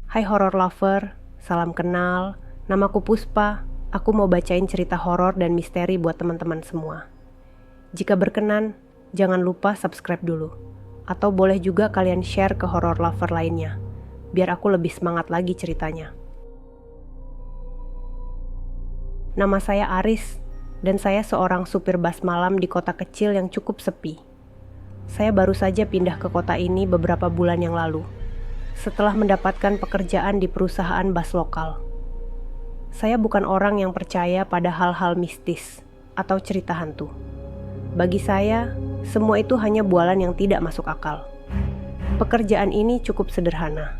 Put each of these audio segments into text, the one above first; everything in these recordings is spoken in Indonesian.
Hai horror lover, salam kenal. Namaku Puspa. Aku mau bacain cerita horor dan misteri buat teman-teman semua. Jika berkenan, jangan lupa subscribe dulu. Atau boleh juga kalian share ke horror lover lainnya, biar aku lebih semangat lagi ceritanya. Nama saya Aris, dan saya seorang supir bus malam di kota kecil yang cukup sepi. Saya baru saja pindah ke kota ini beberapa bulan yang lalu, setelah mendapatkan pekerjaan di perusahaan bus lokal. Saya bukan orang yang percaya pada hal-hal mistis atau cerita hantu. Bagi saya, semua itu hanya bualan yang tidak masuk akal. Pekerjaan ini cukup sederhana.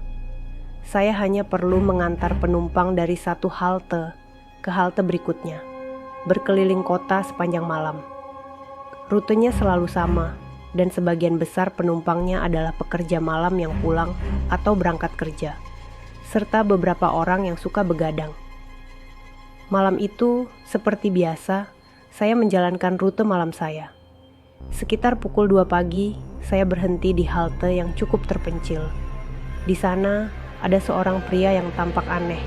Saya hanya perlu mengantar penumpang dari satu halte ke halte berikutnya, berkeliling kota sepanjang malam. Rutenya selalu sama, dan sebagian besar penumpangnya adalah pekerja malam yang pulang atau berangkat kerja, serta beberapa orang yang suka begadang. Malam itu, seperti biasa, saya menjalankan rute malam saya. Sekitar pukul 2 pagi, saya berhenti di halte yang cukup terpencil. Di sana, ada seorang pria yang tampak aneh,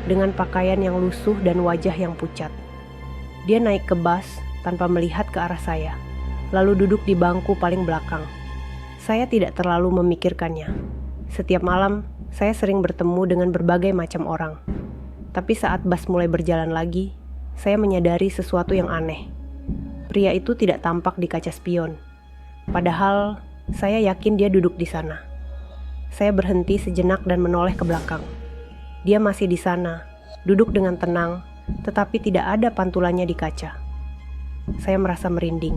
dengan pakaian yang lusuh dan wajah yang pucat. Dia naik ke bus tanpa melihat ke arah saya, lalu duduk di bangku paling belakang. Saya tidak terlalu memikirkannya. Setiap malam, saya sering bertemu dengan berbagai macam orang. Tapi saat bus mulai berjalan lagi, saya menyadari sesuatu yang aneh. Pria itu tidak tampak di kaca spion. Padahal, saya yakin dia duduk di sana. Saya berhenti sejenak dan menoleh ke belakang. Dia masih di sana, duduk dengan tenang, tetapi tidak ada pantulannya di kaca. Saya merasa merinding,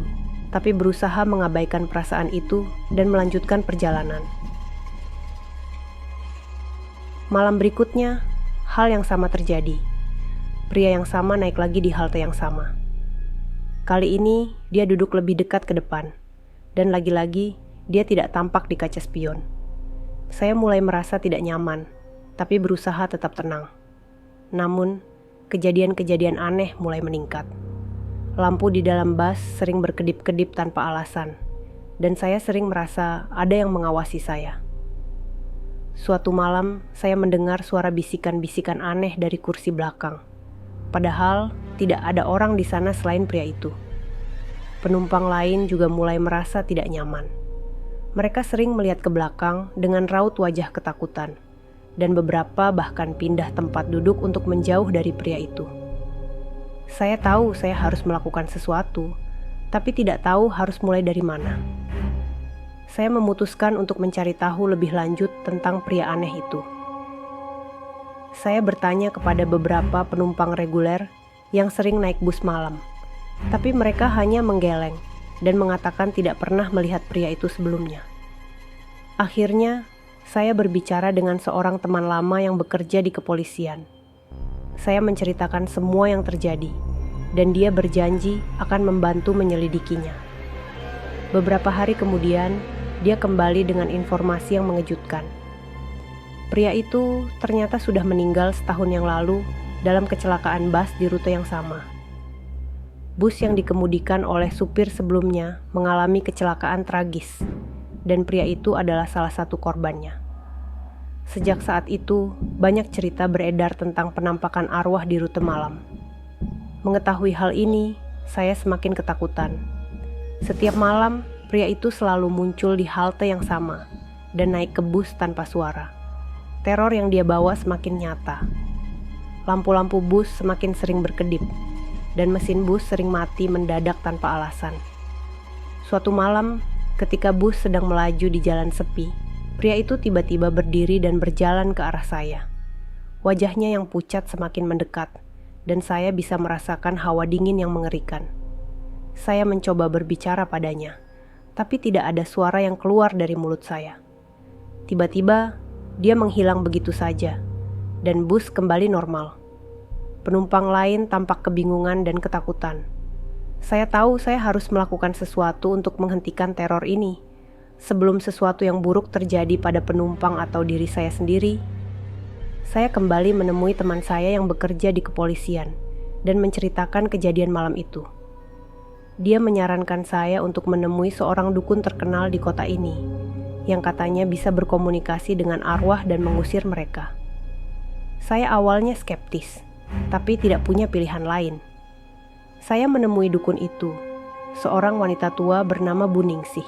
tapi berusaha mengabaikan perasaan itu dan melanjutkan perjalanan. Malam berikutnya, hal yang sama terjadi. Pria yang sama naik lagi di halte yang sama. Kali ini, dia duduk lebih dekat ke depan, dan lagi-lagi dia tidak tampak di kaca spion. Saya mulai merasa tidak nyaman, tapi berusaha tetap tenang. Namun, kejadian-kejadian aneh mulai meningkat. Lampu di dalam bus sering berkedip-kedip tanpa alasan, dan saya sering merasa ada yang mengawasi saya. Suatu malam, saya mendengar suara bisikan-bisikan aneh dari kursi belakang. Padahal, tidak ada orang di sana selain pria itu. Penumpang lain juga mulai merasa tidak nyaman. Mereka sering melihat ke belakang dengan raut wajah ketakutan, dan beberapa bahkan pindah tempat duduk untuk menjauh dari pria itu. Saya tahu saya harus melakukan sesuatu, tapi tidak tahu harus mulai dari mana. Saya memutuskan untuk mencari tahu lebih lanjut tentang pria aneh itu. Saya bertanya kepada beberapa penumpang reguler yang sering naik bus malam, tapi mereka hanya menggeleng dan mengatakan tidak pernah melihat pria itu sebelumnya. Akhirnya, saya berbicara dengan seorang teman lama yang bekerja di kepolisian. Saya menceritakan semua yang terjadi, dan dia berjanji akan membantu menyelidikinya. Beberapa hari kemudian, dia kembali dengan informasi yang mengejutkan. Pria itu ternyata sudah meninggal setahun yang lalu dalam kecelakaan bus di rute yang sama. Bus yang dikemudikan oleh supir sebelumnya mengalami kecelakaan tragis, dan pria itu adalah salah satu korbannya. Sejak saat itu, banyak cerita beredar tentang penampakan arwah di rute malam. Mengetahui hal ini, saya semakin ketakutan. Setiap malam, pria itu selalu muncul di halte yang sama dan naik ke bus tanpa suara. Teror yang dia bawa semakin nyata. Lampu-lampu bus semakin sering berkedip, dan mesin bus sering mati mendadak tanpa alasan. Suatu malam, ketika bus sedang melaju di jalan sepi, pria itu tiba-tiba berdiri dan berjalan ke arah saya. Wajahnya yang pucat semakin mendekat, dan saya bisa merasakan hawa dingin yang mengerikan. Saya mencoba berbicara padanya, tapi tidak ada suara yang keluar dari mulut saya. Tiba-tiba, dia menghilang begitu saja, dan bus kembali normal. Penumpang lain tampak kebingungan dan ketakutan. Saya tahu saya harus melakukan sesuatu untuk menghentikan teror ini, sebelum sesuatu yang buruk terjadi pada penumpang atau diri saya sendiri. Saya kembali menemui teman saya yang bekerja di kepolisian, dan menceritakan kejadian malam itu. Dia menyarankan saya untuk menemui seorang dukun terkenal di kota ini, yang katanya bisa berkomunikasi dengan arwah dan mengusir mereka. Saya awalnya skeptis, tapi tidak punya pilihan lain. Saya menemui dukun itu, seorang wanita tua bernama Bu Ningsih.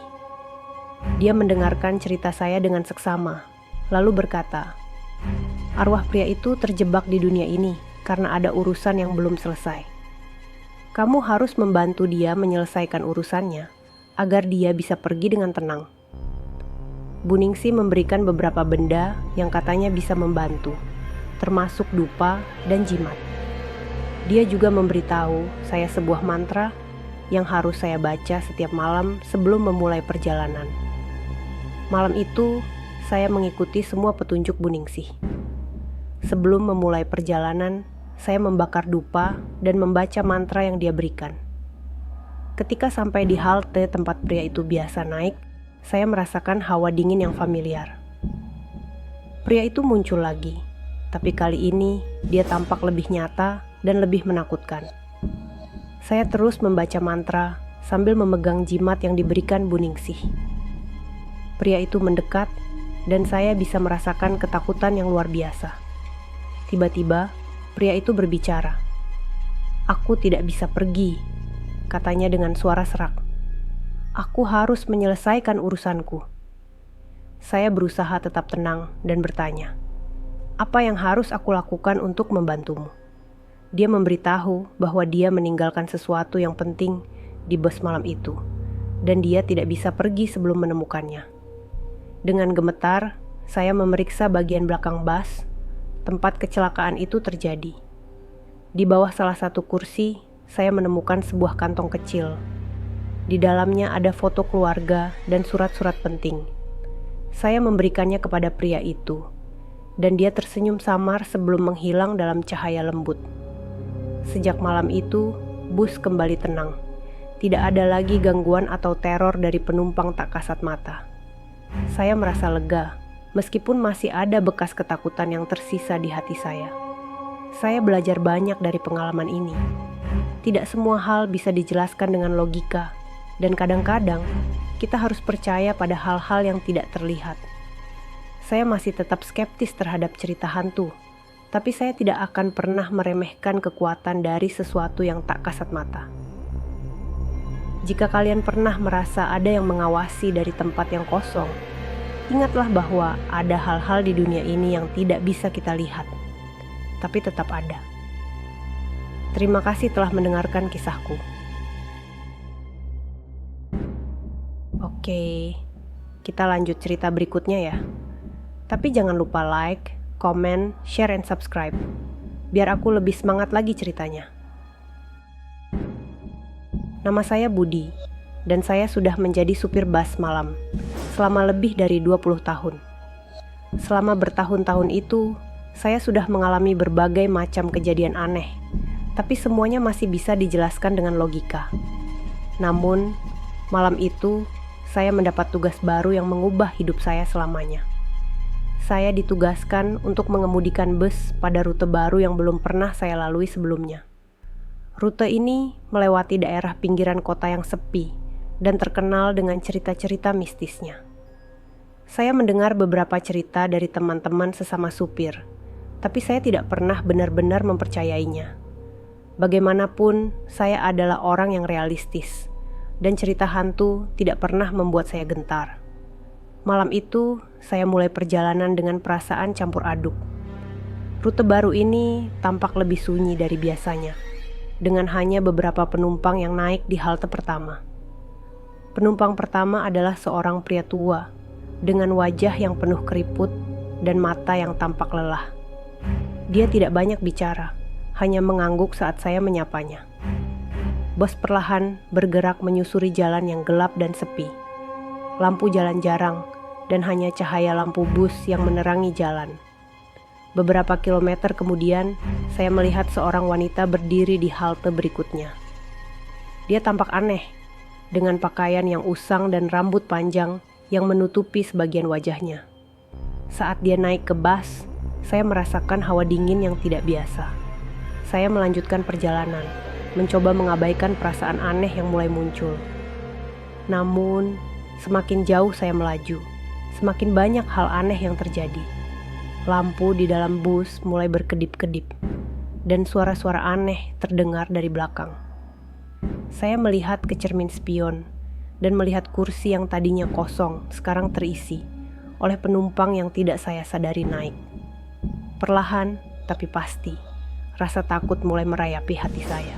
Dia mendengarkan cerita saya dengan seksama, lalu berkata, "Arwah pria itu terjebak di dunia ini karena ada urusan yang belum selesai. Kamu harus membantu dia menyelesaikan urusannya agar dia bisa pergi dengan tenang." Bu Ningsih memberikan beberapa benda yang katanya bisa membantu, termasuk dupa dan jimat. Dia juga memberitahu saya sebuah mantra yang harus saya baca setiap malam sebelum memulai perjalanan. Malam itu, saya mengikuti semua petunjuk Bu Ningsih. Sebelum memulai perjalanan, saya membakar dupa dan membaca mantra yang dia berikan. Ketika sampai di halte tempat pria itu biasa naik, saya merasakan hawa dingin yang familiar. Pria itu muncul lagi, tapi kali ini dia tampak lebih nyata dan lebih menakutkan. Saya terus membaca mantra sambil memegang jimat yang diberikan Bu Ningsih. Pria itu mendekat dan saya bisa merasakan ketakutan yang luar biasa. Tiba-tiba, pria itu berbicara. "Aku tidak bisa pergi," katanya dengan suara serak. "Aku harus menyelesaikan urusanku." Saya berusaha tetap tenang dan bertanya, "Apa yang harus aku lakukan untuk membantumu?" Dia memberitahu bahwa dia meninggalkan sesuatu yang penting di bus malam itu, dan dia tidak bisa pergi sebelum menemukannya. Dengan gemetar, saya memeriksa bagian belakang bus, tempat kecelakaan itu terjadi. Di bawah salah satu kursi, saya menemukan sebuah kantong kecil. Di dalamnya ada foto keluarga dan surat-surat penting. Saya memberikannya kepada pria itu, dan dia tersenyum samar sebelum menghilang dalam cahaya lembut. Sejak malam itu, bus kembali tenang. Tidak ada lagi gangguan atau teror dari penumpang tak kasat mata. Saya merasa lega, meskipun masih ada bekas ketakutan yang tersisa di hati saya. Saya belajar banyak dari pengalaman ini. Tidak semua hal bisa dijelaskan dengan logika, dan kadang-kadang kita harus percaya pada hal-hal yang tidak terlihat. Saya masih tetap skeptis terhadap cerita hantu, tapi saya tidak akan pernah meremehkan kekuatan dari sesuatu yang tak kasat mata. Jika kalian pernah merasa ada yang mengawasi dari tempat yang kosong, ingatlah bahwa ada hal-hal di dunia ini yang tidak bisa kita lihat, tapi tetap ada. Terima kasih telah mendengarkan kisahku. Oke, kita lanjut cerita berikutnya ya. Tapi jangan lupa like, comment, share, and subscribe, biar aku lebih semangat lagi ceritanya. Nama saya Budi, dan saya sudah menjadi supir bus malam selama lebih dari 20 tahun. Selama bertahun-tahun itu, saya sudah mengalami berbagai macam kejadian aneh, tapi semuanya masih bisa dijelaskan dengan logika. Namun, malam itu, saya mendapat tugas baru yang mengubah hidup saya selamanya. Saya ditugaskan untuk mengemudikan bus pada rute baru yang belum pernah saya lalui sebelumnya. Rute ini melewati daerah pinggiran kota yang sepi dan terkenal dengan cerita-cerita mistisnya. Saya mendengar beberapa cerita dari teman-teman sesama supir, tapi saya tidak pernah benar-benar mempercayainya. Bagaimanapun, saya adalah orang yang realistis, dan cerita hantu tidak pernah membuat saya gentar. Malam itu, saya mulai perjalanan dengan perasaan campur aduk. Rute baru ini tampak lebih sunyi dari biasanya, dengan hanya beberapa penumpang yang naik di halte pertama. Penumpang pertama adalah seorang pria tua, dengan wajah yang penuh keriput dan mata yang tampak lelah. Dia tidak banyak bicara, hanya mengangguk saat saya menyapanya. Bus perlahan bergerak menyusuri jalan yang gelap dan sepi. Lampu jalan jarang, dan hanya cahaya lampu bus yang menerangi jalan. Beberapa kilometer kemudian, saya melihat seorang wanita berdiri di halte berikutnya. Dia tampak aneh, dengan pakaian yang usang dan rambut panjang yang menutupi sebagian wajahnya. Saat dia naik ke bus, saya merasakan hawa dingin yang tidak biasa. Saya melanjutkan perjalanan, mencoba mengabaikan perasaan aneh yang mulai muncul. Namun, semakin jauh saya melaju, semakin banyak hal aneh yang terjadi. Lampu di dalam bus mulai berkedip-kedip, dan suara-suara aneh terdengar dari belakang. Saya melihat ke cermin spion, dan melihat kursi yang tadinya kosong sekarang terisi oleh penumpang yang tidak saya sadari naik. Perlahan tapi pasti, rasa takut mulai merayapi hati saya.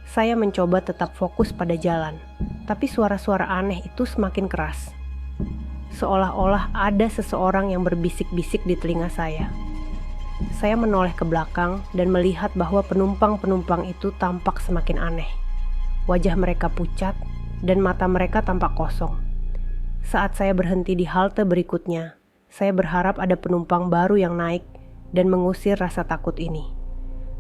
Saya mencoba tetap fokus pada jalan, tapi suara-suara aneh itu semakin keras. Seolah-olah ada seseorang yang berbisik-bisik di telinga saya. Saya menoleh ke belakang dan melihat bahwa penumpang-penumpang itu tampak semakin aneh. Wajah mereka pucat dan mata mereka tampak kosong. Saat saya berhenti di halte berikutnya, saya berharap ada penumpang baru yang naik dan mengusir rasa takut ini.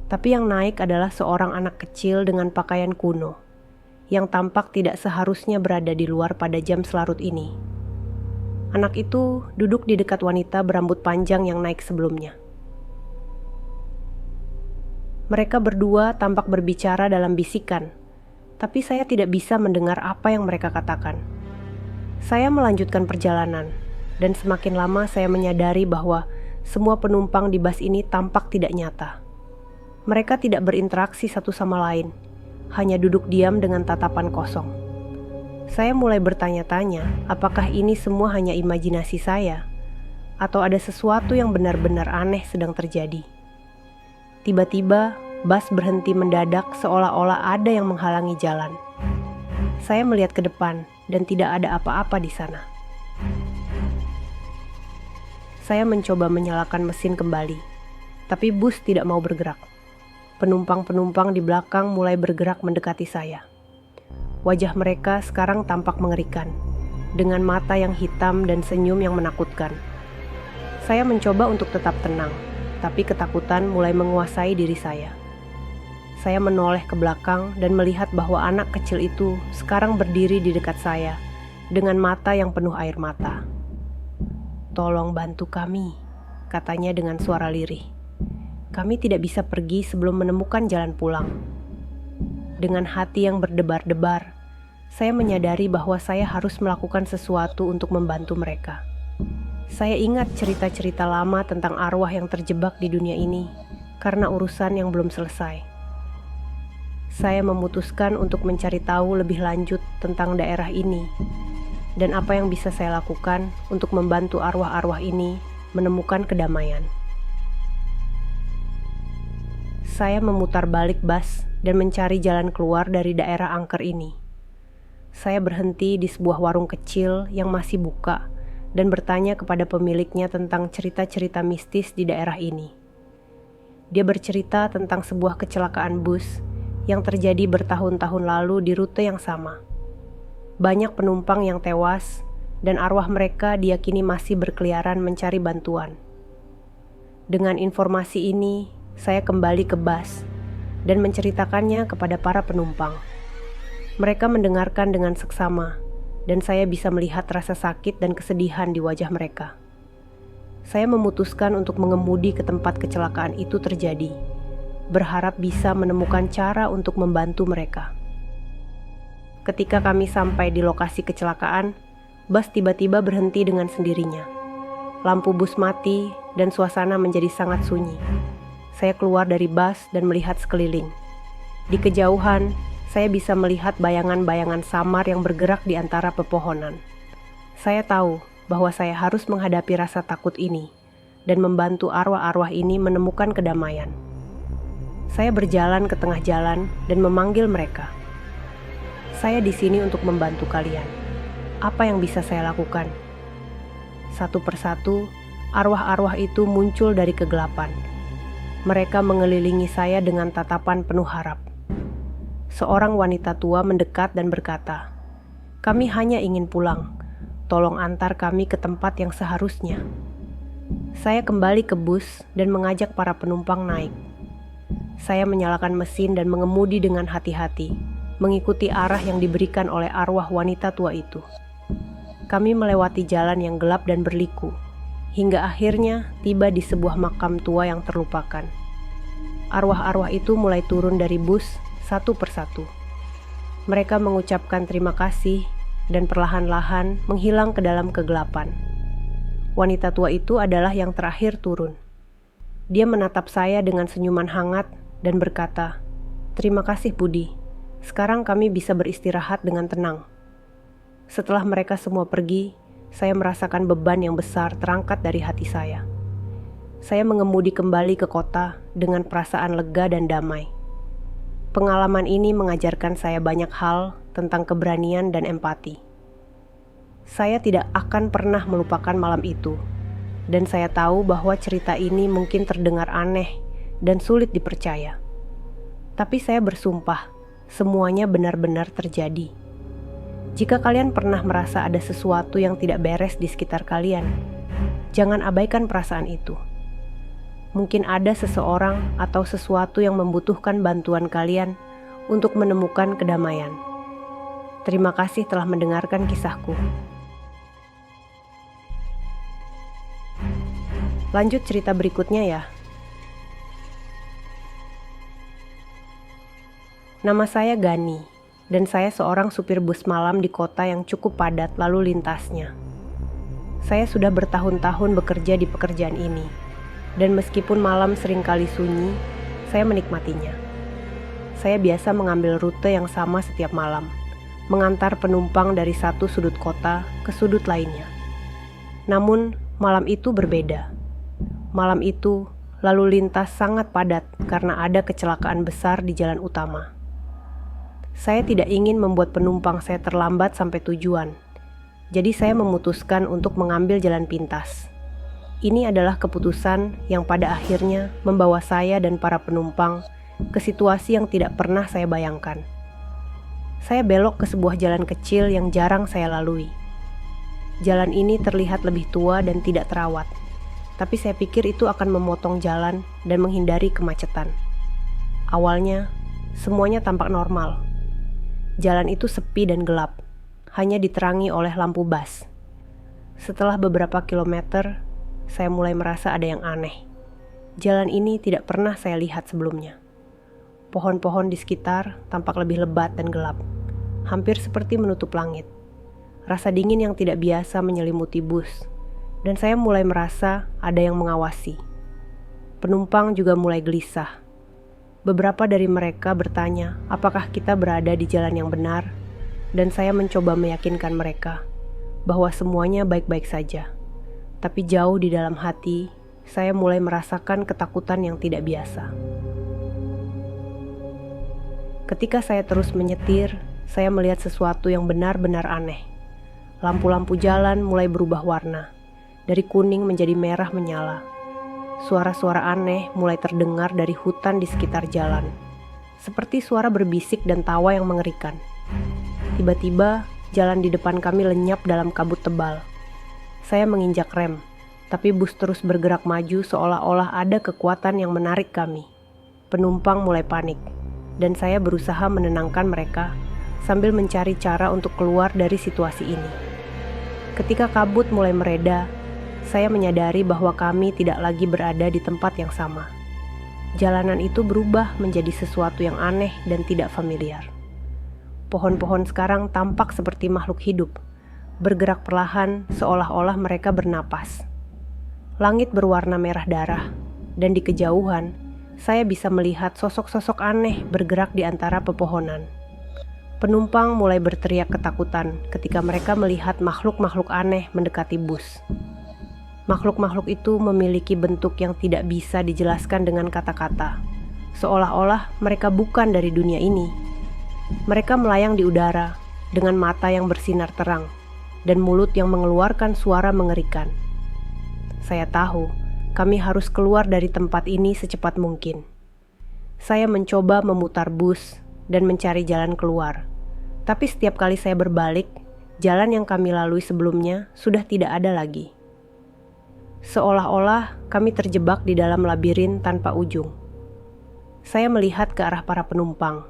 Tapi yang naik adalah seorang anak kecil dengan pakaian kuno, yang tampak tidak seharusnya berada di luar pada jam selarut ini. Anak itu duduk di dekat wanita berambut panjang yang naik sebelumnya. Mereka berdua tampak berbicara dalam bisikan, tapi saya tidak bisa mendengar apa yang mereka katakan. Saya melanjutkan perjalanan, dan semakin lama saya menyadari bahwa semua penumpang di bus ini tampak tidak nyata. Mereka tidak berinteraksi satu sama lain, hanya duduk diam dengan tatapan kosong. Saya mulai bertanya-tanya, apakah ini semua hanya imajinasi saya, atau ada sesuatu yang benar-benar aneh sedang terjadi. Tiba-tiba, bus berhenti mendadak seolah-olah ada yang menghalangi jalan. Saya melihat ke depan dan tidak ada apa-apa di sana. Saya mencoba menyalakan mesin kembali, tapi bus tidak mau bergerak. Penumpang-penumpang di belakang mulai bergerak mendekati saya. Wajah mereka sekarang tampak mengerikan, dengan mata yang hitam dan senyum yang menakutkan. Saya mencoba untuk tetap tenang, tapi ketakutan mulai menguasai diri saya. Saya menoleh ke belakang dan melihat bahwa anak kecil itu sekarang berdiri di dekat saya dengan mata yang penuh air mata. "Tolong bantu kami," katanya dengan suara lirih. "Kami tidak bisa pergi sebelum menemukan jalan pulang." Dengan hati yang berdebar-debar, saya menyadari bahwa saya harus melakukan sesuatu untuk membantu mereka. Saya ingat cerita-cerita lama tentang arwah yang terjebak di dunia ini karena urusan yang belum selesai. Saya memutuskan untuk mencari tahu lebih lanjut tentang daerah ini dan apa yang bisa saya lakukan untuk membantu arwah-arwah ini menemukan kedamaian. Saya memutar balik bus dan mencari jalan keluar dari daerah angker ini. Saya berhenti di sebuah warung kecil yang masih buka dan bertanya kepada pemiliknya tentang cerita-cerita mistis di daerah ini. Dia bercerita tentang sebuah kecelakaan bus yang terjadi bertahun-tahun lalu di rute yang sama. Banyak penumpang yang tewas dan arwah mereka diyakini masih berkeliaran mencari bantuan. Dengan informasi ini, saya kembali ke bus dan menceritakannya kepada para penumpang. Mereka mendengarkan dengan seksama, dan saya bisa melihat rasa sakit dan kesedihan di wajah mereka. Saya memutuskan untuk mengemudi ke tempat kecelakaan itu terjadi, berharap bisa menemukan cara untuk membantu mereka. Ketika kami sampai di lokasi kecelakaan, bus tiba-tiba berhenti dengan sendirinya. Lampu bus mati dan suasana menjadi sangat sunyi. Saya keluar dari bus dan melihat sekeliling. Di kejauhan, saya bisa melihat bayangan-bayangan samar yang bergerak di antara pepohonan. Saya tahu bahwa saya harus menghadapi rasa takut ini dan membantu arwah-arwah ini menemukan kedamaian. Saya berjalan ke tengah jalan dan memanggil mereka. "Saya di sini untuk membantu kalian. Apa yang bisa saya lakukan?" Satu persatu, arwah-arwah itu muncul dari kegelapan. Mereka mengelilingi saya dengan tatapan penuh harap. Seorang wanita tua mendekat dan berkata, "Kami hanya ingin pulang. Tolong antar kami ke tempat yang seharusnya." Saya kembali ke bus dan mengajak para penumpang naik. Saya menyalakan mesin dan mengemudi dengan hati-hati, mengikuti arah yang diberikan oleh arwah wanita tua itu. Kami melewati jalan yang gelap dan berliku, hingga akhirnya tiba di sebuah makam tua yang terlupakan. Arwah-arwah itu mulai turun dari bus satu persatu. Mereka mengucapkan terima kasih dan perlahan-lahan menghilang ke dalam kegelapan. Wanita tua itu adalah yang terakhir turun. Dia menatap saya dengan senyuman hangat dan berkata, "Terima kasih Budi, sekarang kami bisa beristirahat dengan tenang." Setelah mereka semua pergi, saya merasakan beban yang besar terangkat dari hati saya. Saya mengemudi kembali ke kota dengan perasaan lega dan damai. Pengalaman ini mengajarkan saya banyak hal tentang keberanian dan empati. Saya tidak akan pernah melupakan malam itu, dan saya tahu bahwa cerita ini mungkin terdengar aneh dan sulit dipercaya. Tapi saya bersumpah, semuanya benar-benar terjadi. Jika kalian pernah merasa ada sesuatu yang tidak beres di sekitar kalian, jangan abaikan perasaan itu. Mungkin ada seseorang atau sesuatu yang membutuhkan bantuan kalian untuk menemukan kedamaian. Terima kasih telah mendengarkan kisahku. Lanjut cerita berikutnya ya. Nama saya Gani, dan saya seorang supir bus malam di kota yang cukup padat lalu lintasnya. Saya sudah bertahun-tahun bekerja di pekerjaan ini, dan meskipun malam seringkali sunyi, saya menikmatinya. Saya biasa mengambil rute yang sama setiap malam, mengantar penumpang dari satu sudut kota ke sudut lainnya. Namun, malam itu berbeda. Malam itu, lalu lintas sangat padat karena ada kecelakaan besar di jalan utama. Saya tidak ingin membuat penumpang saya terlambat sampai tujuan, jadi saya memutuskan untuk mengambil jalan pintas. Ini adalah keputusan yang pada akhirnya membawa saya dan para penumpang ke situasi yang tidak pernah saya bayangkan. Saya belok ke sebuah jalan kecil yang jarang saya lalui. Jalan ini terlihat lebih tua dan tidak terawat, tapi saya pikir itu akan memotong jalan dan menghindari kemacetan. Awalnya, semuanya tampak normal. Jalan itu sepi dan gelap, hanya diterangi oleh lampu bas. Setelah beberapa kilometer, saya mulai merasa ada yang aneh. Jalan ini tidak pernah saya lihat sebelumnya. Pohon-pohon di sekitar tampak lebih lebat dan gelap, hampir seperti menutup langit. Rasa dingin yang tidak biasa menyelimuti bus, dan saya mulai merasa ada yang mengawasi. Penumpang juga mulai gelisah. Beberapa dari mereka bertanya apakah kita berada di jalan yang benar, dan saya mencoba meyakinkan mereka bahwa semuanya baik-baik saja. Tapi jauh di dalam hati, saya mulai merasakan ketakutan yang tidak biasa. Ketika saya terus menyetir, saya melihat sesuatu yang benar-benar aneh. Lampu-lampu jalan mulai berubah warna, dari kuning menjadi merah menyala. Suara-suara aneh mulai terdengar dari hutan di sekitar jalan, seperti suara berbisik dan tawa yang mengerikan. Tiba-tiba, jalan di depan kami lenyap dalam kabut tebal. Saya menginjak rem, tapi bus terus bergerak maju seolah-olah ada kekuatan yang menarik kami. Penumpang mulai panik, dan saya berusaha menenangkan mereka sambil mencari cara untuk keluar dari situasi ini. Ketika kabut mulai mereda, saya menyadari bahwa kami tidak lagi berada di tempat yang sama. Jalanan itu berubah menjadi sesuatu yang aneh dan tidak familiar. Pohon-pohon sekarang tampak seperti makhluk hidup, bergerak perlahan seolah-olah mereka bernapas. Langit berwarna merah darah, dan di kejauhan, saya bisa melihat sosok-sosok aneh bergerak di antara pepohonan. Penumpang mulai berteriak ketakutan ketika mereka melihat makhluk-makhluk aneh mendekati bus. Makhluk-makhluk itu memiliki bentuk yang tidak bisa dijelaskan dengan kata-kata, seolah-olah mereka bukan dari dunia ini. Mereka melayang di udara dengan mata yang bersinar terang dan mulut yang mengeluarkan suara mengerikan. Saya tahu kami harus keluar dari tempat ini secepat mungkin. Saya mencoba memutar bus dan mencari jalan keluar. Tapi setiap kali saya berbalik, jalan yang kami lalui sebelumnya sudah tidak ada lagi. Seolah-olah kami terjebak di dalam labirin tanpa ujung. Saya melihat ke arah para penumpang.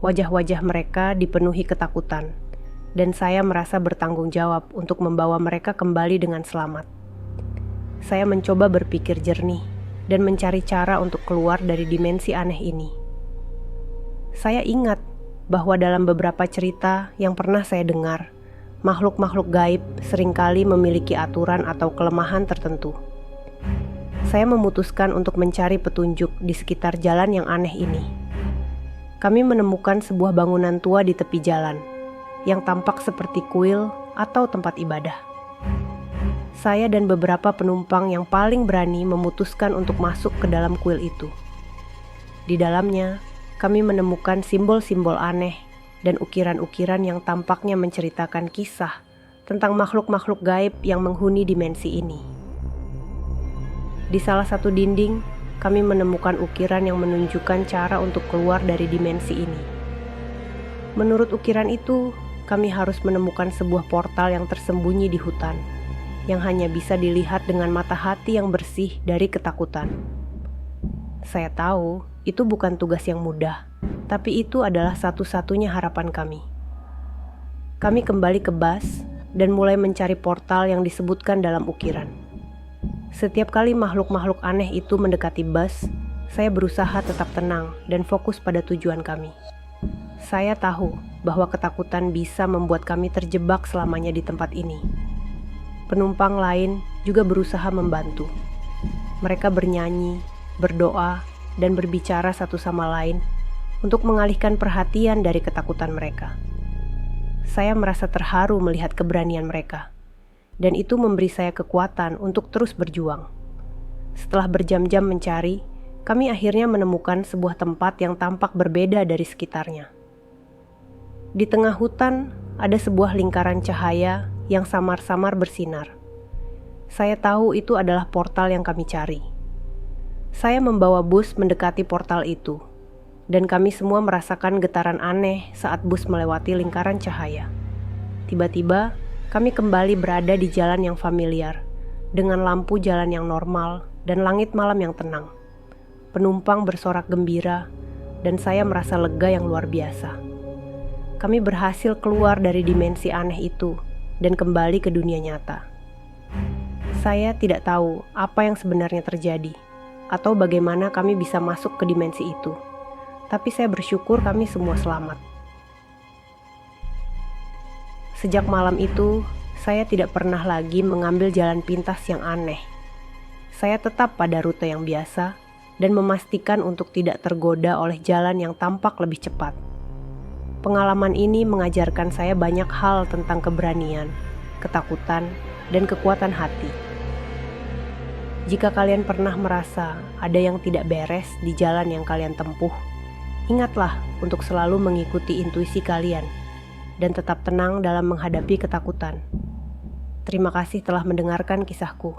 Wajah-wajah mereka dipenuhi ketakutan, dan saya merasa bertanggung jawab untuk membawa mereka kembali dengan selamat. Saya mencoba berpikir jernih dan mencari cara untuk keluar dari dimensi aneh ini. Saya ingat bahwa dalam beberapa cerita yang pernah saya dengar, makhluk-makhluk gaib seringkali memiliki aturan atau kelemahan tertentu. Saya memutuskan untuk mencari petunjuk di sekitar jalan yang aneh ini. Kami menemukan sebuah bangunan tua di tepi jalan, yang tampak seperti kuil atau tempat ibadah. Saya dan beberapa penumpang yang paling berani memutuskan untuk masuk ke dalam kuil itu. Di dalamnya, kami menemukan simbol-simbol aneh dan ukiran-ukiran yang tampaknya menceritakan kisah tentang makhluk-makhluk gaib yang menghuni dimensi ini. Di salah satu dinding, kami menemukan ukiran yang menunjukkan cara untuk keluar dari dimensi ini. Menurut ukiran itu, kami harus menemukan sebuah portal yang tersembunyi di hutan, yang hanya bisa dilihat dengan mata hati yang bersih dari ketakutan. Saya tahu itu bukan tugas yang mudah, tapi itu adalah satu-satunya harapan kami. Kami kembali ke bus dan mulai mencari portal yang disebutkan dalam ukiran. Setiap kali makhluk-makhluk aneh itu mendekati bus, saya berusaha tetap tenang dan fokus pada tujuan kami. Saya tahu bahwa ketakutan bisa membuat kami terjebak selamanya di tempat ini. Penumpang lain juga berusaha membantu. Mereka bernyanyi, berdoa, dan berbicara satu sama lain untuk mengalihkan perhatian dari ketakutan mereka. Saya merasa terharu melihat keberanian mereka. Dan itu memberi saya kekuatan untuk terus berjuang. Setelah berjam-jam mencari, kami akhirnya menemukan sebuah tempat yang tampak berbeda dari sekitarnya. Di tengah hutan, ada sebuah lingkaran cahaya yang samar-samar bersinar. Saya tahu itu adalah portal yang kami cari. Saya membawa bus mendekati portal itu, dan kami semua merasakan getaran aneh saat bus melewati lingkaran cahaya. Tiba-tiba, kami kembali berada di jalan yang familiar, dengan lampu jalan yang normal dan langit malam yang tenang. Penumpang bersorak gembira, dan saya merasa lega yang luar biasa. Kami berhasil keluar dari dimensi aneh itu dan kembali ke dunia nyata. Saya tidak tahu apa yang sebenarnya terjadi, atau bagaimana kami bisa masuk ke dimensi itu. Tapi saya bersyukur kami semua selamat. Sejak malam itu, saya tidak pernah lagi mengambil jalan pintas yang aneh. Saya tetap pada rute yang biasa dan memastikan untuk tidak tergoda oleh jalan yang tampak lebih cepat. Pengalaman ini mengajarkan saya banyak hal tentang keberanian, ketakutan, dan kekuatan hati. Jika kalian pernah merasa ada yang tidak beres di jalan yang kalian tempuh, ingatlah untuk selalu mengikuti intuisi kalian dan tetap tenang dalam menghadapi ketakutan. Terima kasih telah mendengarkan kisahku.